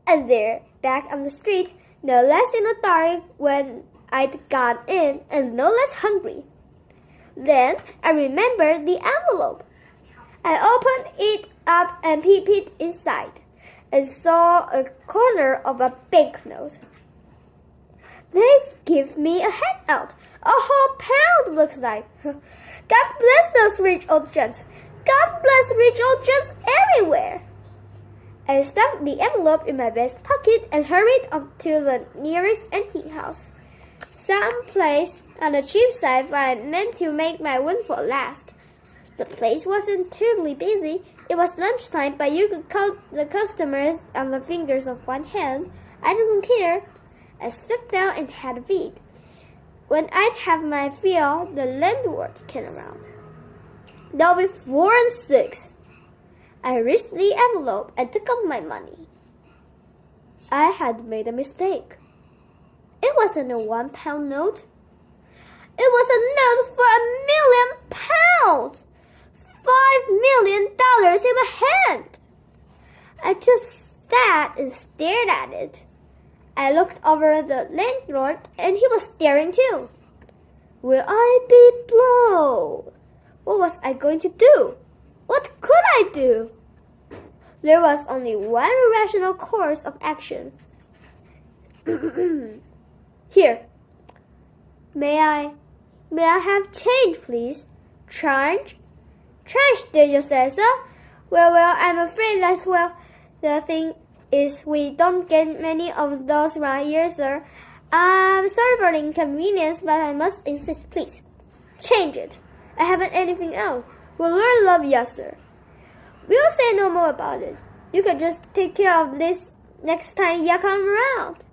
And there, back on the street, no less in the dark when I'd gone in, and no less hungry. Then I remembered the envelope. I opened it up and peeped inside, and saw a corner of a banknote. They give me a handout, a whole pound looks like. God bless those rich old gents. God bless rich old gents everywhere. I stuffed the envelope in my vest pocket and hurried up to the nearest antique house, some place on the cheap side where I meant to make my windfall last. The place wasn't terribly busy. It was lunchtime, but you could count the customers on the fingers of one hand. I didn't care. I sat down and had a feed. When I'd have my fill, the landlord came around. That'll be 4 and 6. I reached the envelope and took out my money. I had made a mistake. It wasn't a £1 note. It was a note for £1 million. $5 million in my hand. I just sat and stared at it. I looked over the landlord, and he was staring too. Will I be blowed? What was I going to do? What could I do? There was only one rational course of action. Here. May I have change, please? Change? Change, did you say so? Well, I'm afraid that's the thing is we don't get many of those around here, sir. I'm sorry for the inconvenience, but I must insist, please. Change it. I haven't anything else. Well, Lord love you, sir. We'll say no more about it. You can just take care of this next time you come around.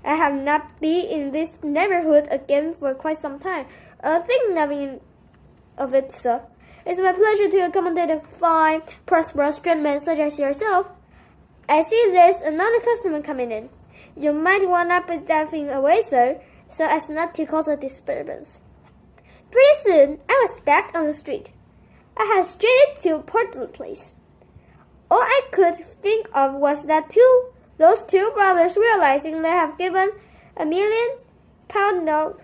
I have not been in this neighborhood again for quite some time. Think nothing of it, sir. It's my pleasure to accommodate a fine, prosperous gentleman such as yourself. I see there's another customer coming in. You might want to put that thing away, sir, so as not to cause a disturbance. Pretty soon, I was back on the street. I had strayed to Portland Place. All I could think of was that those two brothers realizing they have given £1 million note,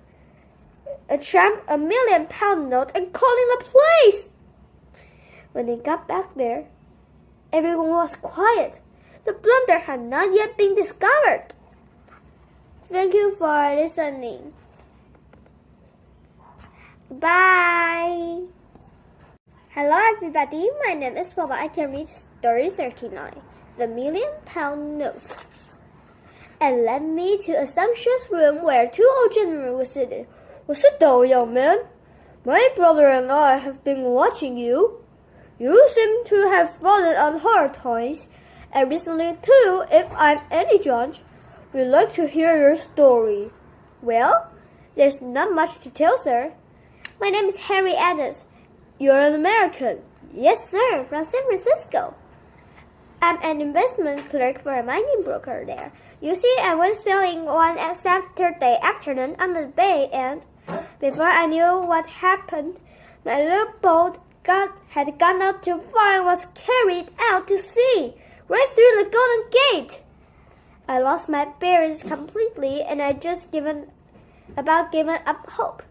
a tramp £1 million note, and calling the police. When they got back there, everyone was quiet. The blunder had not yet been discovered. Thank you for listening. Bye. Hello everybody, my name is Papa. I can read story 39, The £1 million Note. And led me to a sumptuous room where 2 old gentlemen were sitting. Well, sit down, young man. My brother and I have been watching you. You seem to have fallen on hard times, and recently too, if I'm any judge. We'd like to hear your story. Well, there's not much to tell, sir. My name is Harry Adams. You're an American. Yes, sir, from San Francisco. I'm an investment clerk for a mining broker there. You see, I went sailing one Saturday afternoon on the bay, and before I knew what happened, my little boat had gone out too far and was carried out to sea, right through the Golden Gate. I lost my bearings completely, and I just given up hope.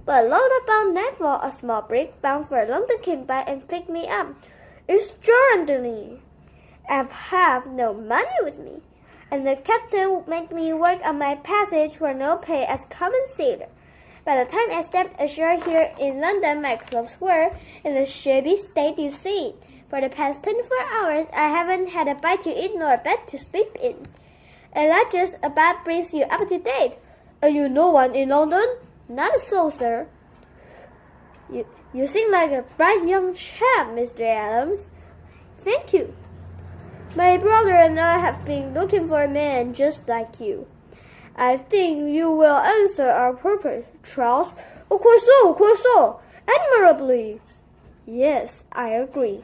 But along about nightfall, a small brig bound for London came by and picked me up. Extraordinarily, I have no money with me, and the captain made me work on my passage for no pay as common sailor. By the time I stepped ashore here in London, my clothes were in the shabby state you see. For the past 24 hours, I haven't had a bite to eat nor a bed to sleep in. And that just about brings you up to date. And you know one in London? Not so, sir. You seem like a bright young chap, Mr. Adams. Thank you. My brother and I have been looking for a man just like you. I think you will answer our purpose, Charles. Of course so. Admirably. Yes, I agree.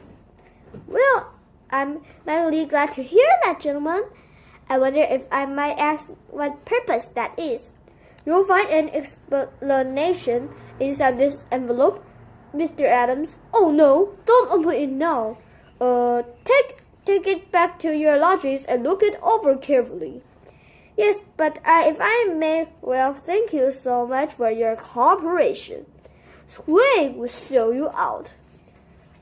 Well, I'm mightily glad to hear that, gentlemen. I wonder if I might ask what purpose that is. You'll find an explanation inside this envelope, Mr. Adams. Oh no, don't open it now. Take it back to your lodgings and look it over carefully. Yes, but if I may, well, thank you so much for your cooperation. Swing will show you out.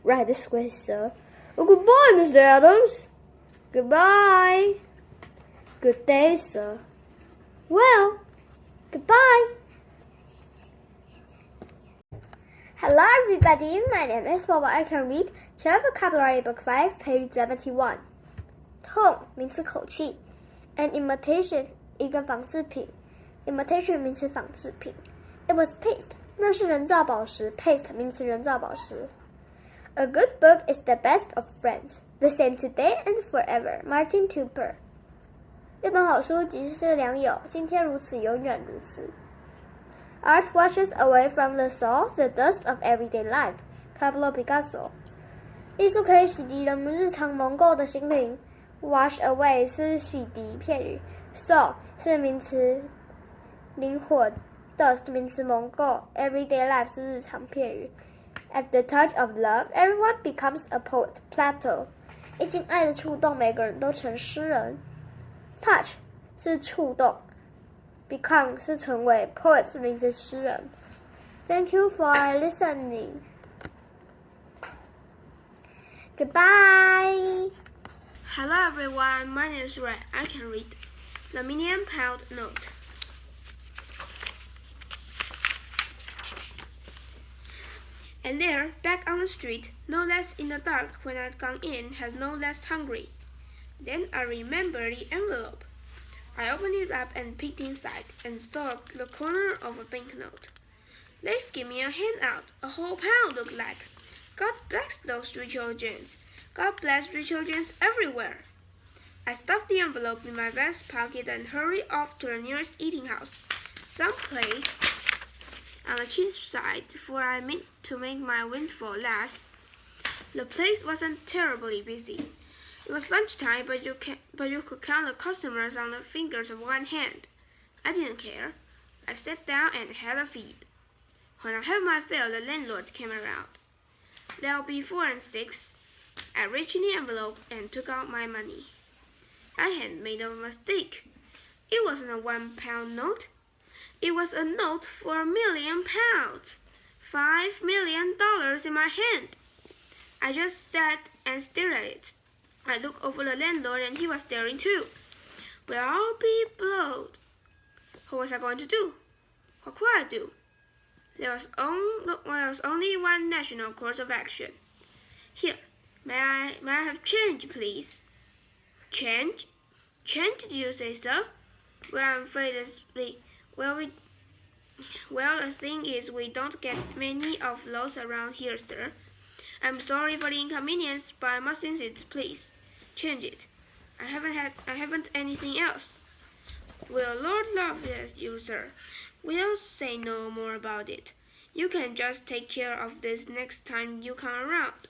Right this way, sir. Oh, goodbye, Mr. Adams. Goodbye. Good day, sir. Well, goodbye. Hello, everybody. My name is Bobo. I can read General Vocabulary Book 5, page 71. Tone 名词口气 An imitation 一个仿制品 Imitation 名词仿制品 It was paste 那是人造宝石 Paste 名词人造宝石 A good book is the best of friends. The same today and forever. Martin Tupper 一本好书即是良友，今天如此，永远如此。Art washes away from the soul the dust of everyday life. Pablo Picasso 艺术可以洗涤人们日常蒙垢的心灵。Wash away 是洗涤片语 ，soul 是名词灵魂 ，dust 名词蒙垢 ，everyday life 是日常片语。At the touch of love, everyone becomes a poet. Plato 一经爱的触动，每个人都成诗人。Touch 是触动 ，become 是成为 ，poet 是名词诗人。Thank you for listening. Goodbye. Hello everyone, my name is Ray. I can read The Million Pound Note. And there, back on the street, no less in the dark when I'd gone in, had no less hungry. Then I remembered the envelope. I opened it up and peeked inside, and saw the corner of a banknote. They've given me a handout, a whole pound looked like. God bless those rich old gents. God bless rich old gents everywhere. I stuffed the envelope in my vest pocket and hurried off to the nearest eating house, someplace on the cheap side, for I meant to make my windfall last. The place wasn't terribly busy. It was lunchtime, but you could count the customers on the fingers of one hand. I didn't care. I sat down and had a feed. When I had my fill, the landlord came around. There'll be 4 and 6. I reached in the envelope and took out my money. I had made a mistake. It wasn't a £1 note. It was a note for £1 million. $5 million in my hand. I just sat and stared at it. I looked over the landlord and he was staring too. Well, I'll be blowed. What was I going to do? What could I do? There was only one national course of action. Here, may I have change, please? Change? Change, did you say so? Well, I'm afraid the thing is we don't get many of those around here, sir. I'm sorry for the inconvenience, but I must insist, please. Change it. I haven't anything else. Well, Lord love you, sir. We'll say no more about it. You can just take care of this next time you come around.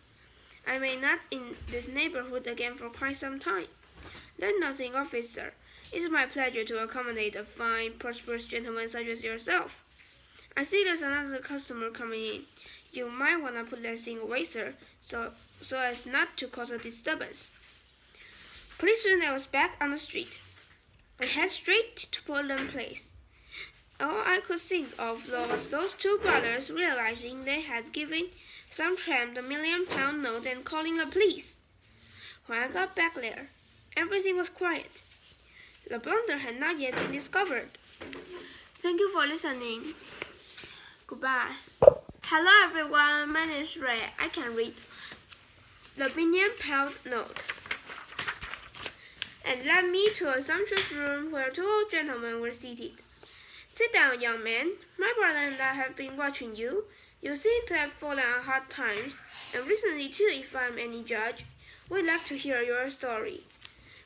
I may not in this neighborhood again for quite some time. Let nothing of it, sir. It's my pleasure to accommodate a fine, prosperous gentleman such as yourself. I see there's another customer coming in. You might want to put that thing away, sir, so as not to cause a disturbance. Pretty soon I was back on the street. I headed straight to Portland Place. All I could think of was those two brothers realizing they had given some tramp the £1 million note and calling the police. When I got back there, everything was quiet. The blunder had not yet been discovered. Thank you for listening. Goodbye. Hello everyone, my name is Ray. I can read The £1 million Note. And led me to a sumptuous room where 2 old gentlemen were seated. Sit down, young man. My brother and I have been watching you. You seem to have fallen on hard times, and recently too, if I'm any judge. We'd like to hear your story.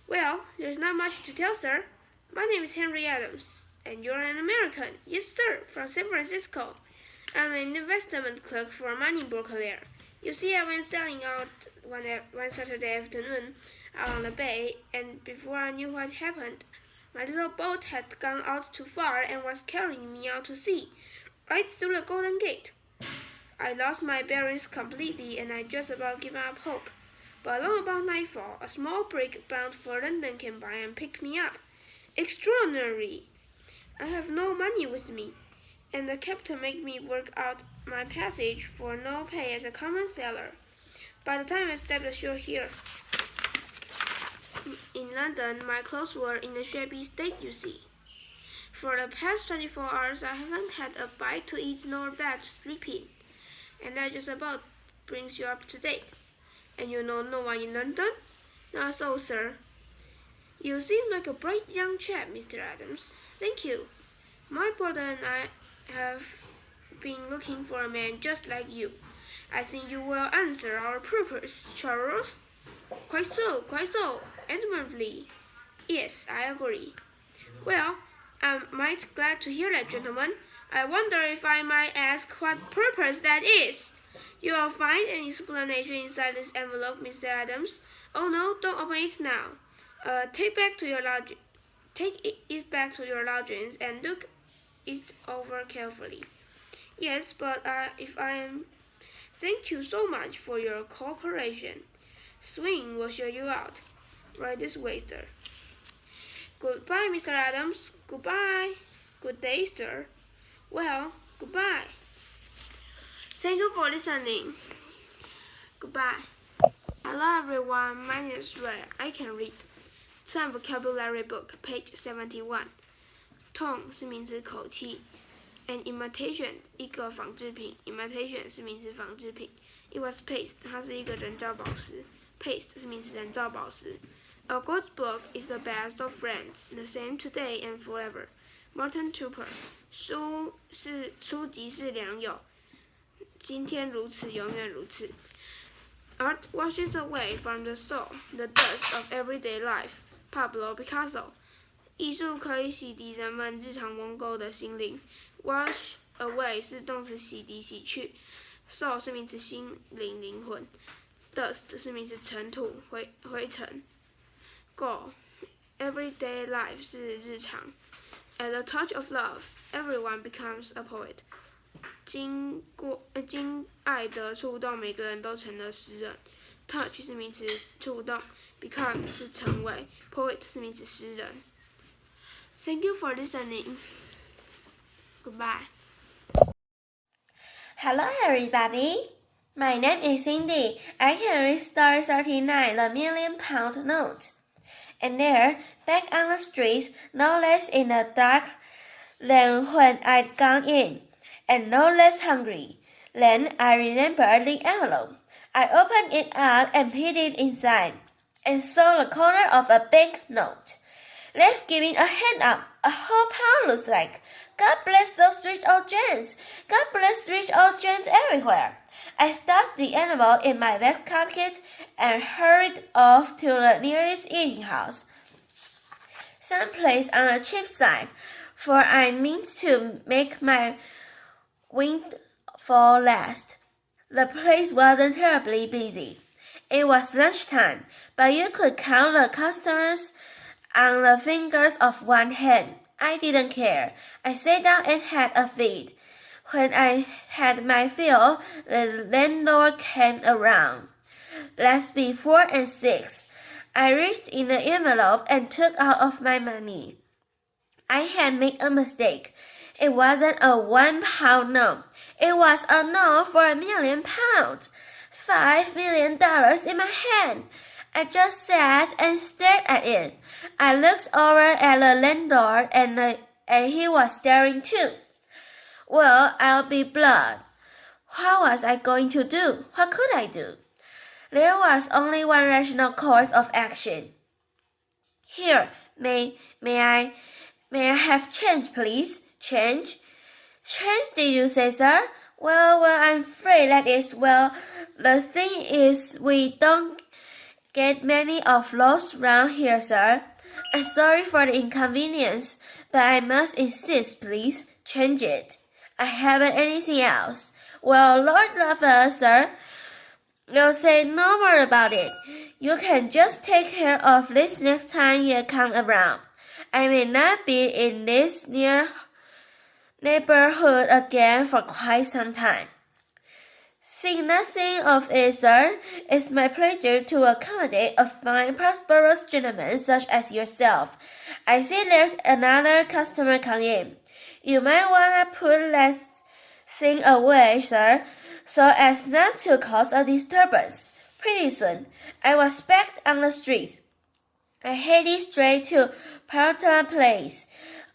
Well, there's not much to tell, sir. My name is Henry Adams, and you're an American. Yes, sir, from San Francisco. I'm an investment clerk for a money broker there. You see, I went sailing out one Saturday afternoon out on the bay, and before I knew what happened, my little boat had gone out too far and was carrying me out to sea, right through the Golden Gate. I lost my bearings completely, and I just about given up hope. But long about nightfall, a small brig bound for London came by and picked me up. Extraordinary! I have no money with me, and the captain made me work out my passage for no pay as a common sailor. By the time I stepped ashore here in London, my clothes were in a shabby state, you see. For the past 24 hours, I haven't had a bite to eat nor a bed to sleep in, and that just about brings you up to date. And you know no one in London? Not so, sir. You seem like a bright young chap, Mr. Adams. Thank you. My brother and I have been looking for a man just like you. I think you will answer our purpose, Charles. Quite so, admirably. Yes, I agree. Well, I'm mighty glad to hear that, gentlemen. I wonder if I might ask what purpose that is. You will find an explanation inside this envelope, Mr. Adams. Oh no, don't open it now. Take it back to your lodgings and look it over carefully. Yes, but if I am... Thank you so much for your cooperation. Swing will show you out. Right this way, sir. Goodbye, Mr. Adams. Goodbye. Good day, sir. Well, goodbye. Thank you for listening. Goodbye. Hello, everyone. My name is Ray. I can read. Time vocabulary book, page 71. Tone 是名词口气。An imitation 一个仿制品 ，imitation 是名词仿制品。It was paste 它是一个人造宝石 ，paste 是名词人造宝石。A good book is the best of friends, the same today and forever. Martin Tupper 书籍是良友，今天如此，永远如此。Art washes away from the soul the dust of everyday life. Pablo Picasso 艺术可以洗涤人们日常蒙垢的心灵。Wash away 是动词洗涤洗去 ，soul 是名词心灵灵魂 ，dust 是名词尘土灰尘。Go everyday life 是日常。At the touch of love, everyone becomes a poet. 经爱的触动，每个人都成了诗人。Touch 是名词触动 ，become 是成为 ，poet 是名词诗人。Thank you for listening. Goodbye. Hello, everybody. My name is Cindy. I can read story 39, The Million-Pound Note. And there, back on the streets, no less in the dark than when I'd gone in, and no less hungry. Then I remembered the envelope. I opened it up and peeked it inside, and saw the corner of a bank note. Let's give it a hand up. A whole pound looks like. God bless those rich old gents. God bless rich old gents everywhere. I stuffed the envelope in my vest pocket and hurried off to the nearest eating house, someplace on the cheap side, for I meant to make my windfall last. The place wasn't terribly busy. It was lunchtime, but you could count the customers on the fingers of one hand. I didn't care. I sat down and had a feed. When I had my fill, the landlord came around. Let's be 4 and 6. I reached in the envelope and took out of my money. I had made a mistake. It wasn't a £1 note. It was a note for £1 million. $5 million in my hand. I just sat and stared at it. I looked over at the landlord and he was staring too. Well, I'll be blood. What was I going to do? What could I do? There was only one rational course of action. Here, may I have change, please? Change? Change, did you say, sir? Well, I'm afraid that is, the thing is, we don't get many of those round here, sir. I'm sorry for the inconvenience, but I must insist, please. Change it. I haven't anything else. Well, Lord love us, sir. We'll say no more about it. You can just take care of this next time you come around. I may not be in this neighborhood again for quite some time. Seeing nothing of it, sir, it's my pleasure to accommodate a fine, prosperous gentleman such as yourself. I see there's another customer coming in. You might want to put that thing away, sir, so as not to cause a disturbance. Pretty soon, I was back on the street. I headed straight to Portland Place.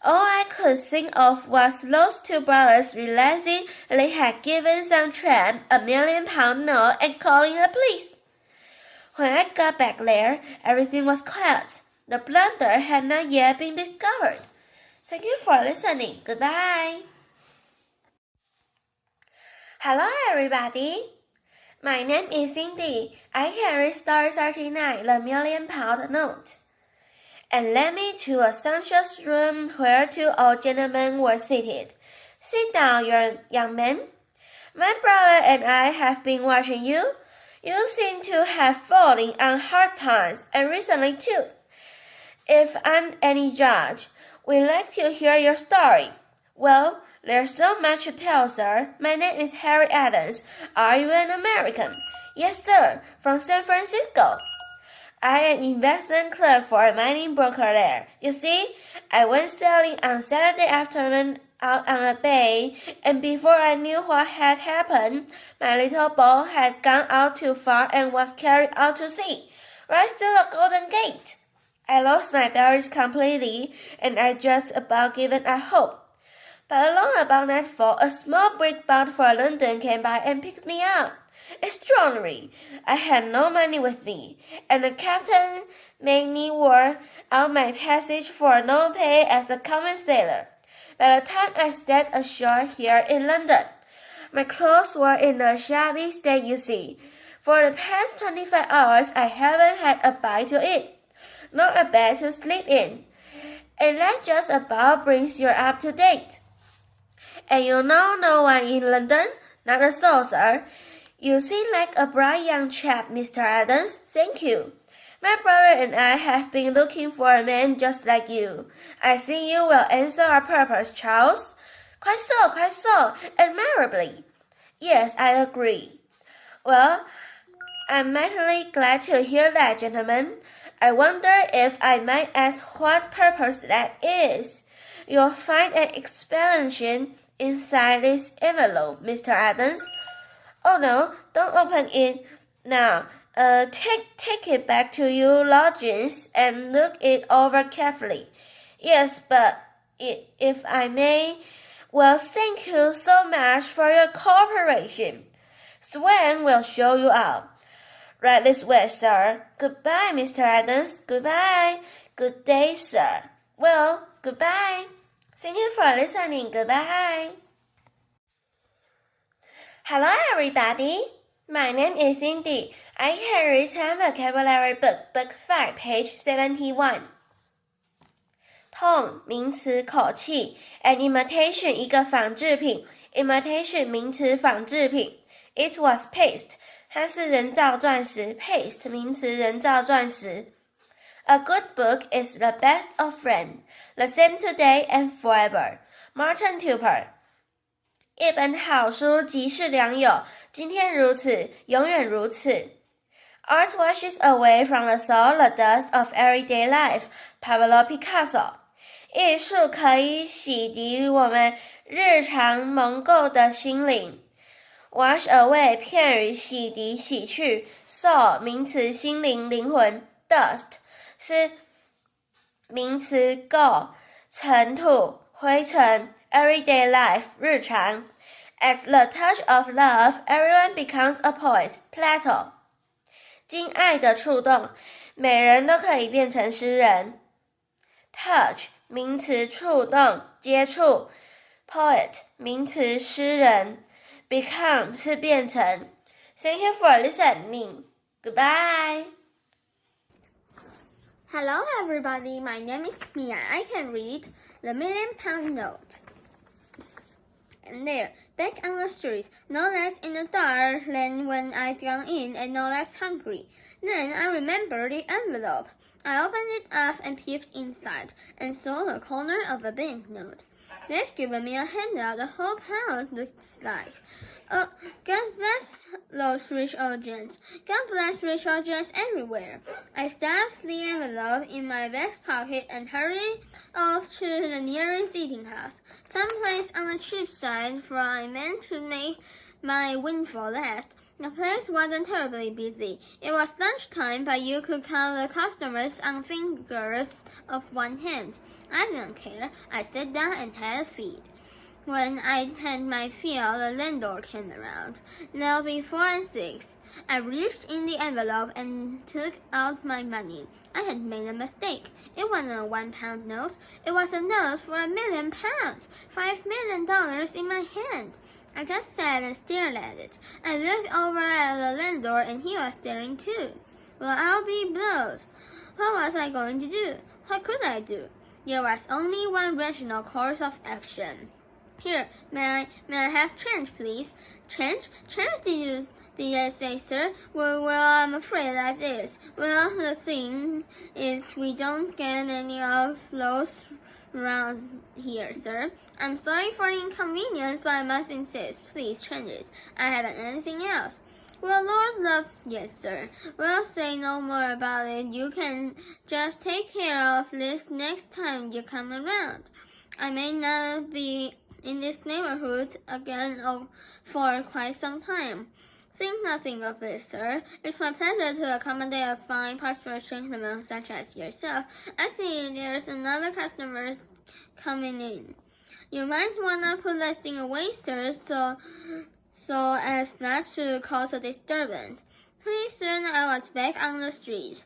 All I could think of was those two brothers realizing they had given some tramp £1,000,000 note and calling the police. When I got back there, everything was quiet. The blunder had not yet been discovered. Thank you for listening. Goodbye. Hello, everybody. My name is Cindy. I carry story 39, The £1,000,000 Note. And led me to a sumptuous room where two old gentlemen were seated. Sit down, young man. My brother and I have been watching you. You seem to have fallen on hard times, and recently too. If I'm any judge, we'd like to hear your story. Well, there's so much to tell, sir. My name is Harry Adams. Are you an American? Yes, sir, from San Francisco. I am investment clerk for a mining broker there. You see, I went sailing on Saturday afternoon out on a bay, and before I knew what had happened, my little boat had gone out too far and was carried out to sea, right through the Golden Gate. I lost my bearings completely, and I just about given up hope. But along about nightfall, a small brig bound for London came by and picked me up. Extraordinary! I had no money with me, and the captain made me work out my passage for no pay as a common sailor. By the time I stepped ashore here in London, my clothes were in a shabby state, you see. For the past 25 hours, I haven't had a bite to eat, nor a bed to sleep in. And that just about brings you up to date. And you know no one in London? Not a soul, sir. You seem like a bright young chap, Mr. Adams. Thank you. My brother and I have been looking for a man just like you. I think you will answer our purpose, Charles. Quite so, admirably. Yes, I agree. Well, I'm mightily glad to hear that, gentlemen. I wonder if I might ask what purpose that is. You'll find an explanation inside this envelope, Mr. Adams. Oh no, don't open it now. Take it back to your lodgings and look it over carefully. Yes, but if I may, well, thank you so much for your cooperation. Swan will show you out. Right this way, sir. Goodbye, Mr. Adams. Goodbye. Good day, sir. Well, goodbye. Thank you for listening. Goodbye. Hello, everybody. My name is Cindy. I carry 10 vocabulary book 5, page 71. Tone 名词口气 ，an imitation 一个仿制品 ，imitation 名词仿制品。It was paste 它是人造钻石 ，paste 名词人造钻石。A good book is the best of friends. The same today and forever. Martin Tupper。一本好书即是良友，今天如此，永远如此。Art washes away from the soul the dust of everyday life. Pablo Picasso。艺术可以洗涤我们日常蒙垢的心灵。Wash away 片语洗涤洗去 soul 名词心灵灵魂 dust 是名词垢尘土灰尘 everyday life 日常 At the touch of love everyone becomes a poet Plato 经爱的触动每人都可以变成诗人 Touch 名词触动接触 Poet 名词诗人Become 是变成 Thank you for listening. Goodbye. Hello everybody, my name is Mia. I can read The £1,000,000 Note. And there, back on the street, no less in the dark than when I'd gone in and no less hungry. Then I remembered the envelope. I opened it up and peeped inside and saw the corner of a banknote. They've given me a handout. The whole pound looks like. Oh, God bless those rich old gents. God bless rich old gents everywhere. I stuffed the envelope in my vest pocket and hurried off to the nearest eating house, someplace on the cheap side, for I meant to make my windfall last. The place wasn't terribly busy. It was lunchtime, but you could count the customers on fingers of one hand. I didn't care. I sat down and had a feed. When I had my fill, the landlord came around. Now before 6, I reached in the envelope and took out my money. I had made a mistake. It wasn't a £1 note. It was a note for £1 million, $5 million in my hand. I just sat and stared at it. I looked over at the landlord and he was staring too. Well, I'll be blowed. What was I going to do? What could I do? There was only one rational course of action. Here, may I have change, please? Change? Change, did you say, sir? Well, I'm afraid that is. Well, the thing is, we don't get many of those around here, sir. I'm sorry for the inconvenience, but I must insist. Please change it. I haven't anything else. Well, Lord love, yes, sir. We'll say no more about it. You can just take care of this next time you come around. I may not be in this neighborhood again for quite some time. Think nothing of it, sir. It's my pleasure to accommodate a fine, prosperous gentleman such as yourself. I see there's another customer coming in. You might wanna put that thing away, sir, so as not to cause a disturbance. Pretty soon I was back on the street.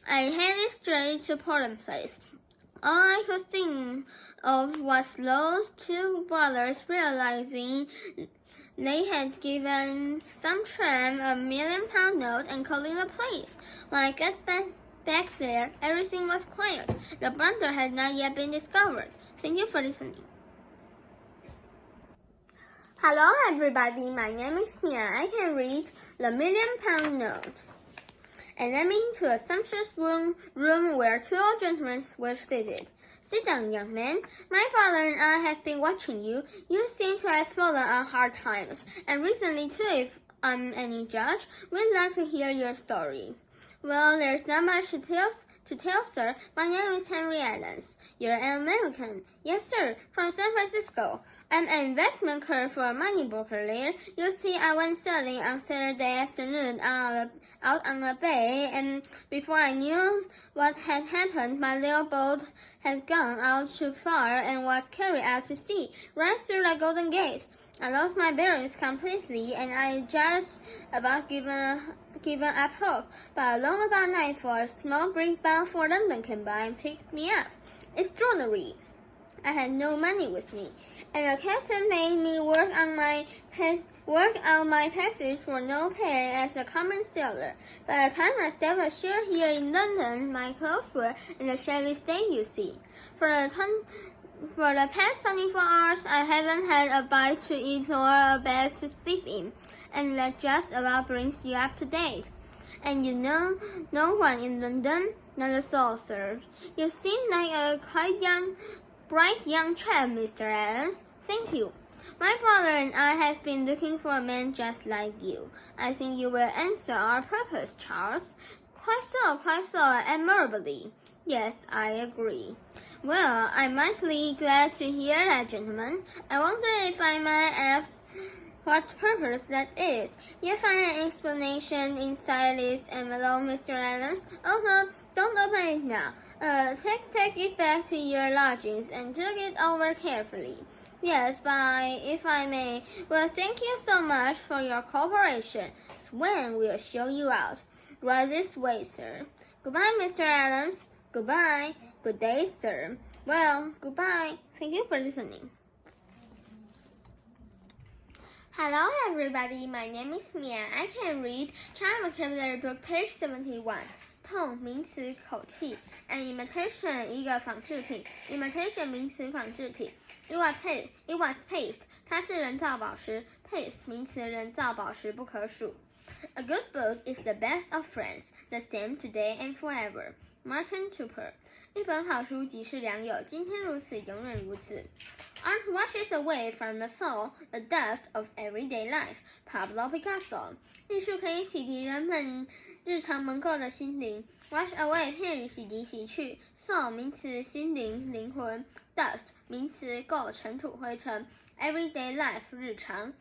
I headed straight to Portland Place. All I could think of was those two brothers realizing they had given some tramp a £1 million note and calling the police. When I got back there, everything was quiet. The blunder had not yet been discovered. Thank you for listening. Hello everybody, my name is Mia. I can read the £1 million note. And led me into a sumptuous room where two old gentlemen were seated. Sit down, young man. My brother and I have been watching you. You seem to have fallen on hard times, and recently too, if I'm any judge. We'd like to hear your story. Well, there's not much to tell, sir. My name is Henry Adams. You're an American. Yes, sir, from San Francisco. I'm an investment clerk for a money broker there. You see, I went sailing on Saturday afternoon out on the bay, and before I knew what had happened, my little boat had gone out too far and was carried out to sea, right through the Golden Gate. I lost my bearings completely, and I just about given up hope. But along about nightfall, a small brig bound for London came by and picked me up. Extraordinary. I had no money with me, and the captain made me work out my passage for no pay as a common sailor. By the time I stepped ashore here in London, my clothes were in a shabby state, you see. For the past 24 hours, I haven't had a bite to eat nor a bed to sleep in, and that just about brings you up to date. And you know no one in London? Not a soul, sir. You seem like a quite bright young chap, Mr. Adams. Thank you. My brother and I have been looking for a man just like you. I think you will answer our purpose, Charles. Quite so, admirably. Yes, I agree. Well, I'm mightily glad to hear that, gentlemen. I wonder if I might ask what purpose that is. You find an explanation inside this envelope, Mr. Adams? Oh no, don't open it now. Take it back to your lodgings and look it over carefully. Yes, but if I may, well, thank you so much for your cooperation. Swan will show you out. Right this way, sir. Goodbye, Mr. Adams. Goodbye. Good day, sir. Well, goodbye. Thank you for listening. Hello, everybody. My name is Mia. I can read Child Vocabulary Book, page 71. Tone 名词口气 ，an imitation 一个仿制品 ，imitation 名词仿制品。It was paste 它是人造宝石 ，paste 名词人造宝石不可数。A good book is the best of friends, the same today and forever. Martin Tupper。一本好书即是良友，今天如此，永远如此。Art washes away from the soul the dust of everyday life. Pablo Picasso。艺术可以洗涤人们日常蒙垢的心灵。Wash away 片语洗涤洗去 ，soul 名词心灵灵魂 ，dust 名词垢尘土灰尘 ，everyday life 日常。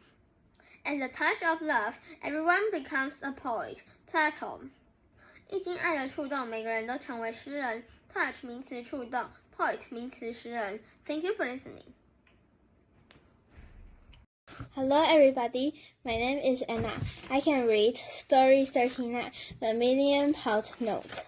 At the touch of love, everyone becomes a poet. Plato。一经爱的触动，每个人都成为诗人。Touch 名词触动 ，poet 名词诗人。Thank you for listening. Hello everybody, my name is Anna. I can read Story 39, The Million-Pound Note.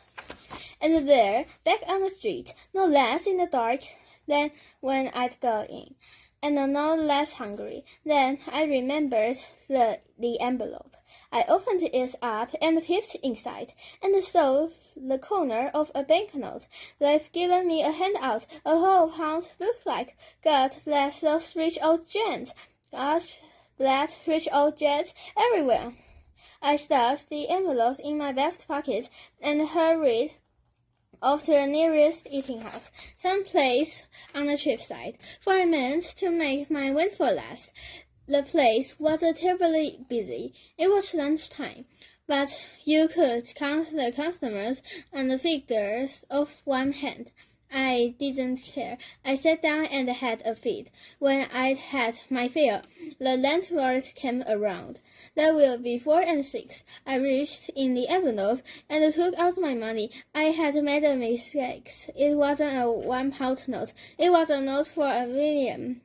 And there, back on the street, no less in the dark than when I'd go in, and no less hungry. Then I remembered the envelope. I opened it up and peeped inside, and saw the corner of a banknote. They've given me a handout, a whole pound look like. God bless those rich old gents. God bless rich old gents everywhere. I stuffed the envelope in my vest pocket and hurried off to the nearest eating house, some place on the cheap side, for I meant to make my windfall last. The place was terribly busy. It was lunchtime, but you could count the customers on the fingers of one hand. I didn't care. I sat down and had a feed. When I'd had my fill, the landlord came around. That will be 4 and 6. I reached in the envelope and took out my money. I had made a mistake. It wasn't a £1 note. It was a note for £1 million.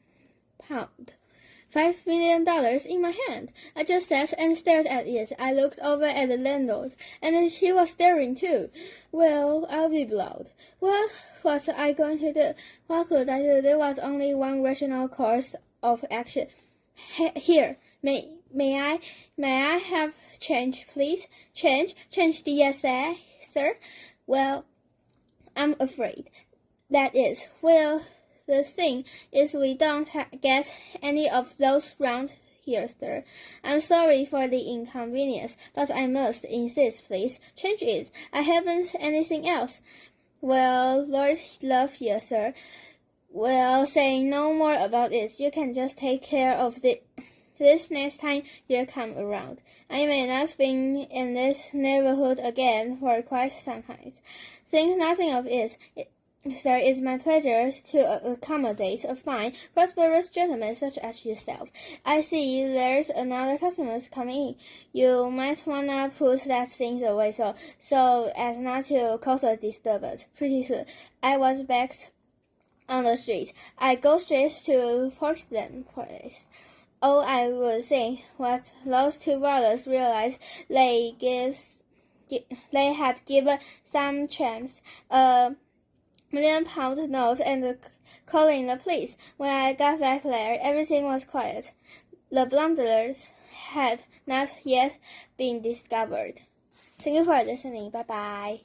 $5 million in my hand. I just sat and stared at it. I looked over at the landlord, and he was staring too. Well, I'll be blowed. What was I going to do? What could I do? There was only one rational course of action. Here, may I have change, please? Change, yes, sir. Well, I'm afraid. That is, well, the thing is we don't get any of those round here, sir. I'm sorry for the inconvenience, but I must insist, please. Change it. I haven't anything else. Well, Lord love you, sir. Well, say no more about it. You can just take care of this next time you come around. I may not be in this neighborhood again for quite some time. Think nothing of it. Sir, it's my pleasure to accommodate a fine, prosperous gentleman such as yourself. I see there's another customer coming in. You might wanna put that thing away so as not to cause a disturbance. Pretty soon, I was back on the street. I go straight to Portland Place. All I would think was those two brothers realized they had given some tramps a £1 million note and calling the police. When I got back there, everything was quiet. The blunderers had not yet been discovered. Thank you for listening. Bye-bye.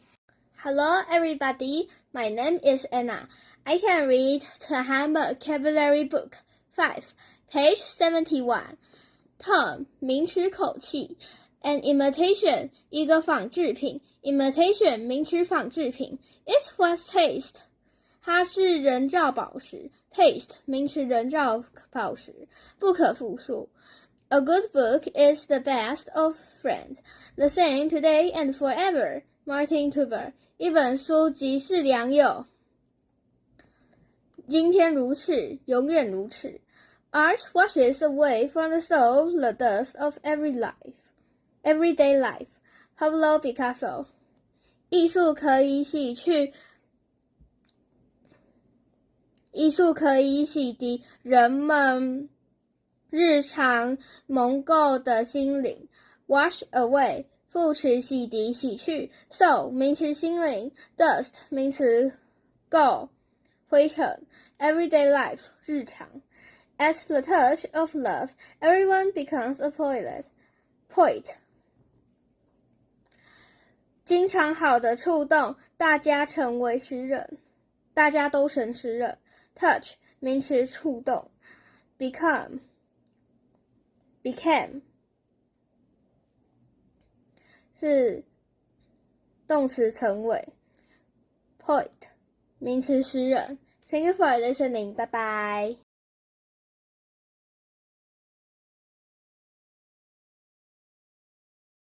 Hello, everybody. My name is Anna. I can read Taiwan Vocabulary Book 5, page 71. Tone 名词口气 An imitation 一个仿制品 Imitation 名词仿制品 It was taste 它是人造宝石 Taste 名词人造宝石不可复数 A good book is the best of friends. The same today and forever. Martin Tupper 一本书即是良友今天如此永远如此 Art washes away from the soul the dust of everyday life. Pablo Picasso. 艺术可以洗涤人们日常蒙垢的心灵。Wash away. 副词洗涤洗去 soul 名词心灵 dust 名词垢灰尘 everyday life 日常 At the touch of love, everyone becomes a poet. 经常好的触动，大家成为诗人，大家都成诗人。Touch 名词触动 became 是动词成为 Poet 名词诗人。Thank you for listening. Bye bye.